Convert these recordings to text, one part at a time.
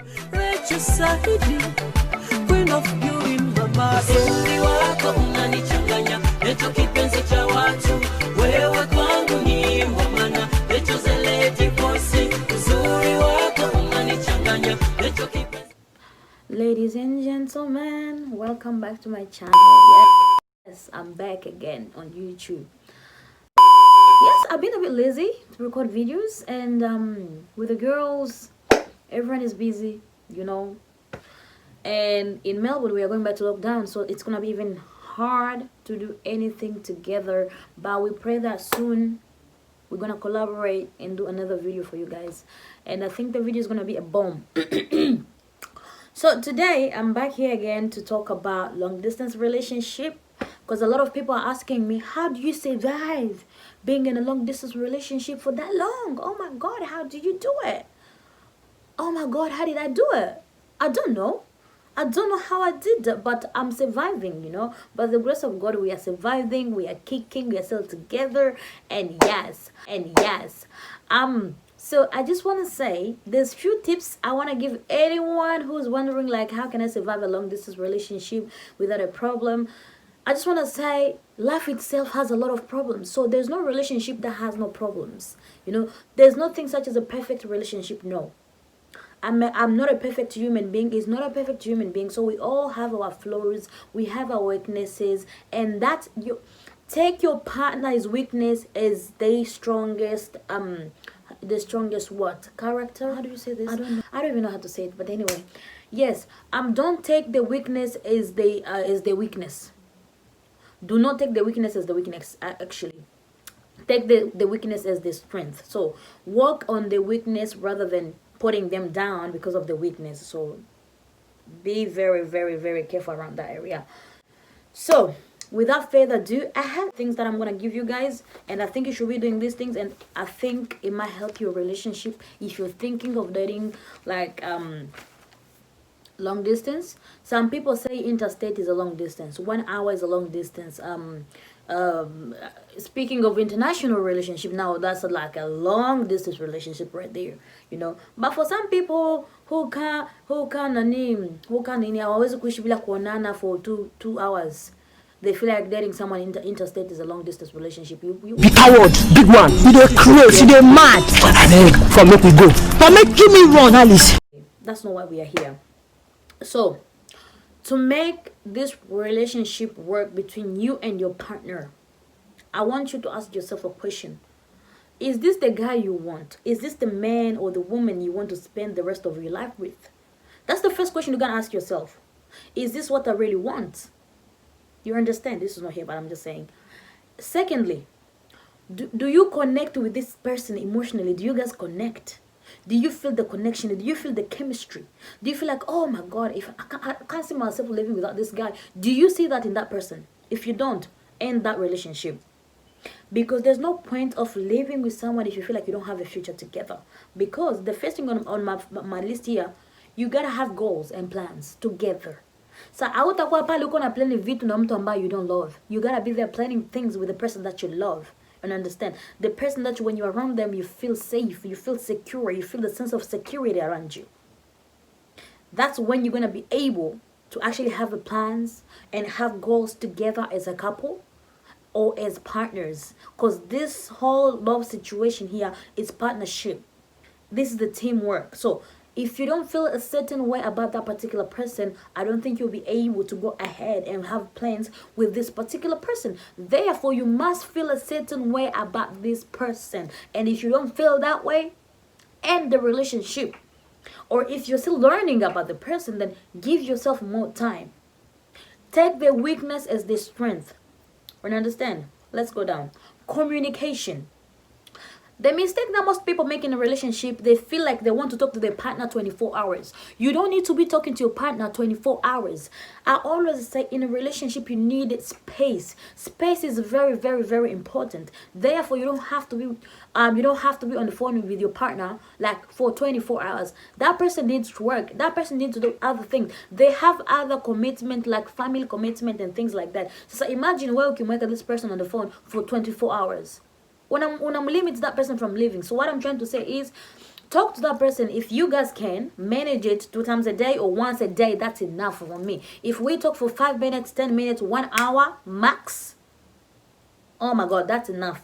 Rachel Saidi, queen of beauty mama. Uzuri wako unanichanganya, Rachel kipenzi cha watu. Wewe kwangu ni wamana, Rachel zeleti voice. Uzuri wako unanichanganya, Rachel kipenzi. Ladies and gentlemen, welcome back to my channel. Yes, I'm back again on YouTube. Yes, I've been a bit lazy to record videos, and with the girls, everyone is busy, you know. And in Melbourne, we are going back to lockdown, so it's gonna be even hard to do anything together. But we pray that soon we're gonna collaborate and do another video for you guys. And I think the video is gonna be a bomb. So today I'm back here again to talk about long distance relationship, because a lot of people are asking me, how do you survive being in a long distance relationship for that long? Oh my god, how do you do it? Oh my god, how did I do it? I don't know how I did it, but I'm surviving, you know. By the grace of God, we are surviving, we are kicking, we are still together, and yes. So I just want to say, there's few tips I want to give anyone who's wondering, like, how can I survive a long distance relationship without a problem? I just want to say, life itself has a lot of problems. So there's no relationship that has no problems. You know, there's nothing such as a perfect relationship. No. I'm not a perfect human being. It's not a perfect human being. So we all have our flaws. We have our weaknesses. And that you take your partner's weakness as the strongest what? Character? How do you say this? I don't know. I don't even know how to say it. But anyway, yes. Don't take the weakness as the weakness. Do not take the weakness as the weakness. Actually, take the weakness as the strength. So work on the weakness rather than putting them down because of the weakness. So be very, very, very careful around that area. So without further ado, I have things that I'm gonna give you guys, and I think you should be doing these things, and I think it might help your relationship if you're thinking of dating like long distance. Some people say interstate is a long distance, 1 hour is a long distance. Speaking of international relationship, now that's like a long distance relationship right there, you know. But for some people who can hawawezi kuishi bila kuonana for two hours, they feel like dating someone interstate is a long distance relationship. You be coward, big one. You dey crazy, you dey mad. I beg, for make we go. For make give me run, Alice. That's not why we are here. So, to make this relationship work between you and your partner, I want you to ask yourself a question. Is this the guy you want? Is this the man or the woman you want to spend the rest of your life with? That's the first question you're going to ask yourself. Is this what I really want? You understand? This is not here, but I'm just saying. Secondly, do you connect with this person emotionally? Do you guys connect? Do you feel the connection? Do you feel the chemistry? Do you feel like, oh my god, if I can't see myself living without this guy? Do you see that in that person? If you don't, end that relationship. Because there's no point of living with someone if you feel like you don't have a future together. Because the first thing on my list here, you gotta have goals and plans together. So hautakuwa pale uko na planning vitu na mtu ambaye you don't love. You gotta be there planning things with the person that you love. And understand, the person that when you're around them, you feel safe, you feel secure, you feel the sense of security around you. That's when you're going to be able to actually have the plans and have goals together as a couple or as partners. Because this whole love situation here is partnership. This is the teamwork. So if you don't feel a certain way about that particular person, I don't think you'll be able to go ahead and have plans with this particular person. Therefore, you must feel a certain way about this person. And if you don't feel that way, end the relationship. Or if you're still learning about the person, then give yourself more time. Take the weakness as the strength. Understand? Let's go down. Communication. The mistake that most people make in a relationship, they feel like they want to talk to their partner 24 hours. You don't need to be talking to your partner 24 hours. I always say in a relationship, you need space. Space is very, very, very important. Therefore, you don't have to be on the phone with your partner like for 24 hours. That person needs to work. That person needs to do other things. They have other commitment like family commitment and things like that. So imagine where you can work with this person on the phone for 24 hours. When I'm limit that person from living. So what I'm trying to say is, Talk to that person. If you guys can manage it 2 times a day or once a day, that's enough for me. If we talk for 5 minutes, 10 minutes, 1 hour max, oh my god, that's enough.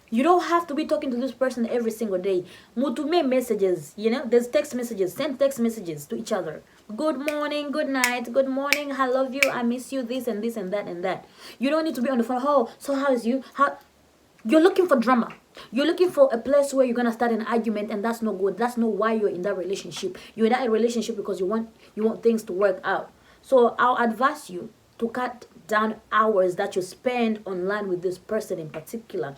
You don't have to be talking to this person every single day. Mutume messages, there's text messages. Send text messages to each other. Good morning, good night, good morning, I love you, I miss you, this and this and that and that. You don't need to be on the phone. Oh, so how is you? You're looking for drama. You're looking for a place where you're gonna start an argument, and that's not good. That's not why you're in that relationship. You're in that relationship because you want things to work out. So I'll advise you to cut down hours that you spend online with this person in particular.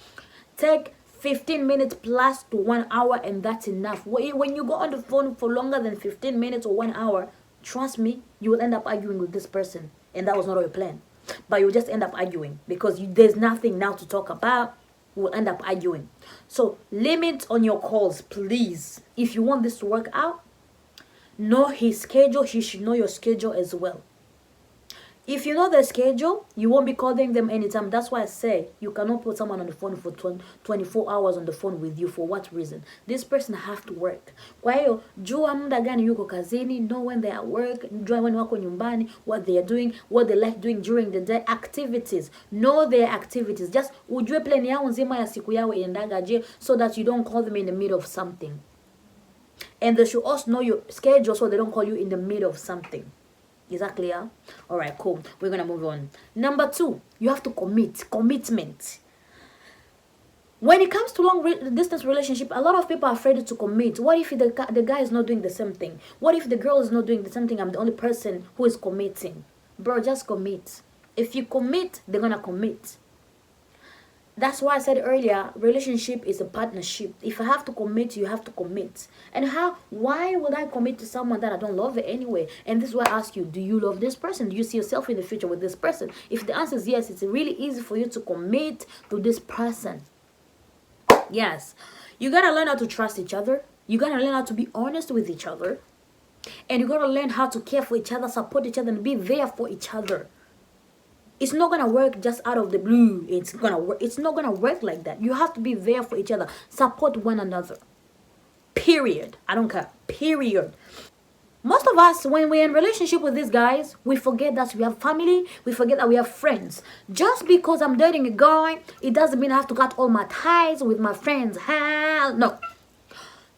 Take 15 minutes plus to 1 hour, and that's enough. When you go on the phone for longer than 15 minutes or 1 hour, trust me, you will end up arguing with this person, and that was not your plan. But you'll just end up arguing because there's nothing now to talk about. Will end up arguing. So limit on your calls, please. If you want this to work out, know his schedule. He should know your schedule as well. If you know their schedule, you won't be calling them anytime. That's why I say you cannot put someone on the phone for 24 hours on the phone with you. For what reason? This person have to work. Kwa hiyo, jua muda gani yuko kazini, know when they are at work, jua when wako nyumbani, what they are doing, what they like doing during the day, activities. Know their activities. Just ujue plan yao nzima ya siku yao iendagaje, so that you don't call them in the middle of something. And they should also know your schedule so they don't call you in the middle of something. Is that clear? All right, cool. We're gonna move on. Number 2, you have to commitment. When it comes to long distance relationship, a lot of people are afraid to commit. What if the guy is not doing the same thing? What if the girl is not doing the same thing? I'm the only person who is committing. Bro, just commit. If you commit, they're gonna commit. That's why I said earlier, relationship is a partnership. If I have to commit, you have to commit. And why would I commit to someone that I don't love anyway? And this is why I ask you, do you love this person? Do you see yourself in the future with this person? If the answer is yes, it's really easy for you to commit to this person. Yes. You gotta learn how to trust each other. You gotta learn how to be honest with each other. And you gotta learn how to care for each other, support each other, and be there for each other. It's not gonna work just out of the blue. It's not gonna work like that. You have to be there for each other. Support one another. Period. I don't care. Period. Most of us, when we're in relationship with these guys, we forget that we have family. We forget that we have friends. Just because I'm dating a guy, it doesn't mean I have to cut all my ties with my friends. Hell no.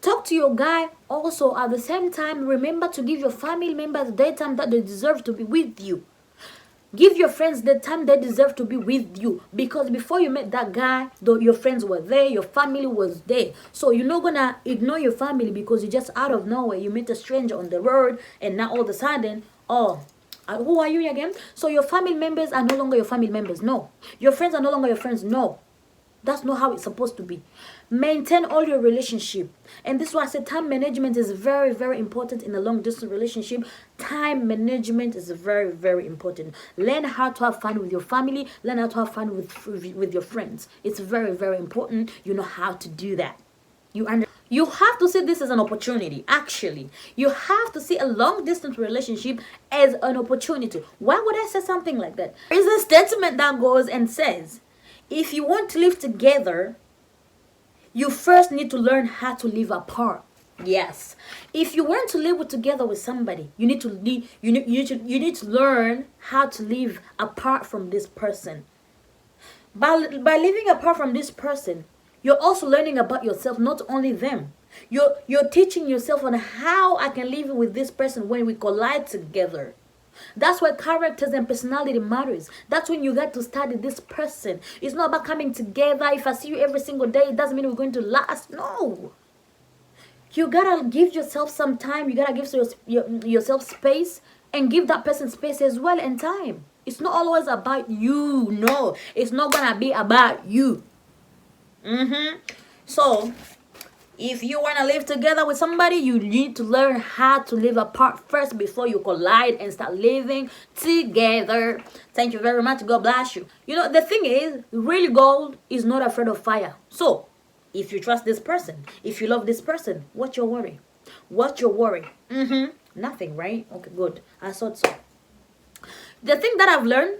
Talk to your guy. Also, at the same time, remember to give your family members the time that they deserve to be with you. Give your friends the time they deserve to be with you. Because before you met that guy, though, your friends were there, your family was there. So you're not gonna ignore your family because you just out of nowhere, you meet a stranger on the road, and now all of a sudden, who are you again? So your family members are no longer your family members. No. Your friends are no longer your friends. No. That's not how it's supposed to be. Maintain all your relationship. And this is why I said time management is very, very important in a long distance relationship. Time management is very, very important. Learn how to have fun with your family. Learn how to have fun with your friends. It's very, very important. You know how to do that. You have to see this as an opportunity. Actually, you have to see a long distance relationship as an opportunity. Why would I say something like that? There's a statement that goes and says, if you want to live together, you first need to learn how to live apart. Yes. If you want to live together with somebody, you need to learn how to live apart from this person. By living apart from this person, you're also learning about yourself, not only them. You're teaching yourself on how I can live with this person when we collide together. That's why characters and personality matters. That's when you get to study this person. It's not about coming together. If I see you every single day, it doesn't mean we're going to last. No. You gotta give yourself some time. You gotta give yourself space, and give that person space as well and time. It's not always about you. No, it's not gonna be about you. So, if you want to live together with somebody, you need to learn how to live apart first before you collide and start living together. Thank you very much. God bless you. You know, the thing is, real gold is not afraid of fire. So, if you trust this person, if you love this person, what's your worry? What's your worry? Nothing, right? Okay, good. I thought so. The thing that I've learned,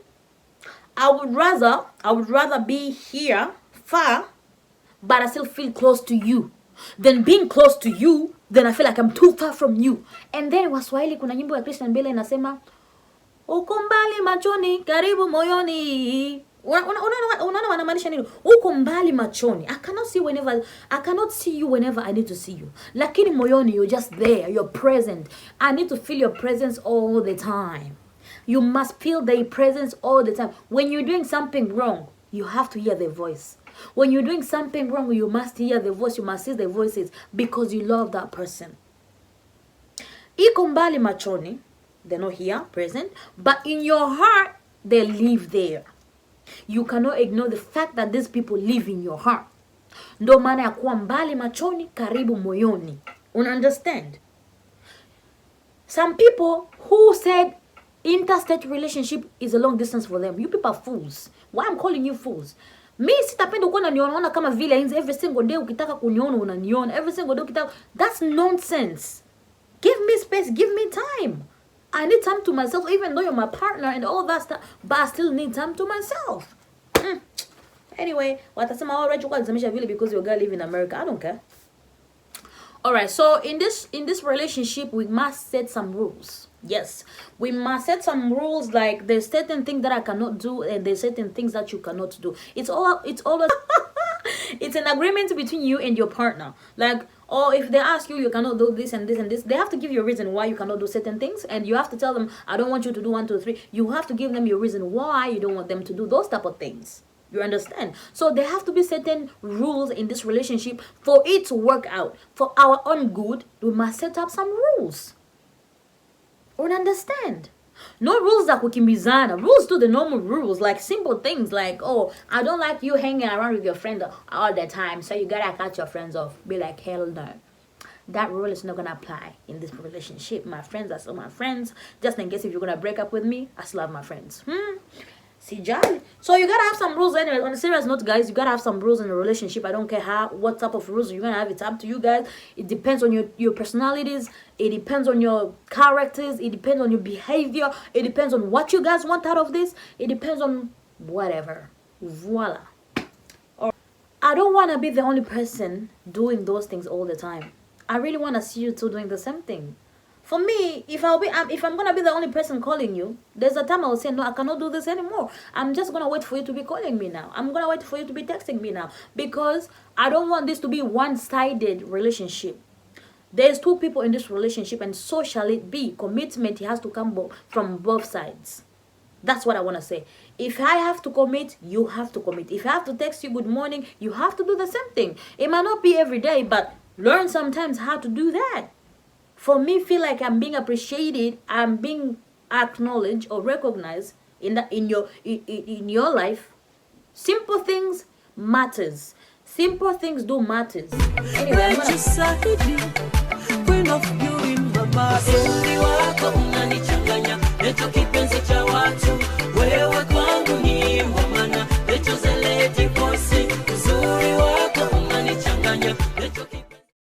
I would rather be here, far, but I still feel close to you. than being close to you, then I feel like I'm too far from you. And then Waswahili kuna nyimbo ya Christian Bale inasema uko mbali machoni karibu moyoni. Unaona wanamaanisha nini? Uko mbali machoni. I cannot see you whenever I need to see you. Lakini moyoni, you're just there, you're present. I need to feel your presence all the time. You must feel their presence all the time. When you're doing something wrong, you have to hear their voice. When you're doing something wrong, you must hear the voice, you must see the voices, because you love that person. Iko mbali machoni, they're not here, present, but in your heart, they live there. You cannot ignore the fact that these people live in your heart. Ndo maana ya kuwa mbali machoni, karibu moyoni. Understand? Some people who said interstate relationship is a long distance for them. You people are fools. Why I'm calling you fools? Mi sitapenda kuona niona kama vile every single day ukitaka kuniona unaniona. Every single day ukitaka. That's nonsense. Give me space, give me time. I need time to myself, even though you're my partner and all that stuff, but I still need time to myself. Anyway, watasema already vile because your girl live in America. I don't care. Alright, so in this relationship, we must set some rules. Yes, we must set some rules. Like there's certain things that I cannot do, and there's certain things that you cannot do. It's always it's an agreement between you and your partner. Like, or if they ask you cannot do this and this and this, they have to give you a reason why you cannot do certain things, and you have to tell them, I don't want you to do 1, 2, 3. You have to give them your reason why you don't want them to do those type of things. You understand? So there have to be certain rules in this relationship for it to work out. For our own good, we must set up some rules. Understand? No rules that kukimbizana. Rules to the normal rules, like simple things like, oh, I don't like you hanging around with your friend all the time, so you gotta cut your friends off. Be like, hell no. That rule is not gonna apply in this relationship. My friends are still my friends. Just in case if you're gonna break up with me, I still have my friends. So you gotta have some rules anyway. On a serious note, guys, you gotta have some rules in a relationship. I don't care what type of rules you're gonna have. It's up to you guys. It depends on your personalities. It depends on your characters. It depends on your behavior. It depends on what you guys want out of this. It depends on whatever. Voila. I don't want to be the only person doing those things all the time. I really want to see you two doing the same thing. For me, if I'm gonna be the only person calling you, there's a time I will say, no, I cannot do this anymore. I'm just gonna wait for you to be calling me now. I'm gonna wait for you to be texting me now, because I don't want this to be one-sided relationship. There's two people in this relationship, and so shall it be. Commitment has to come from both sides. That's what I want to say. If I have to commit, you have to commit. If I have to text you good morning, you have to do the same thing. It might not be every day, but learn sometimes how to do that. For me, feel like I'm being appreciated, I'm being acknowledged or recognized in your life. Simple things matters. Simple things do matters. Anyway,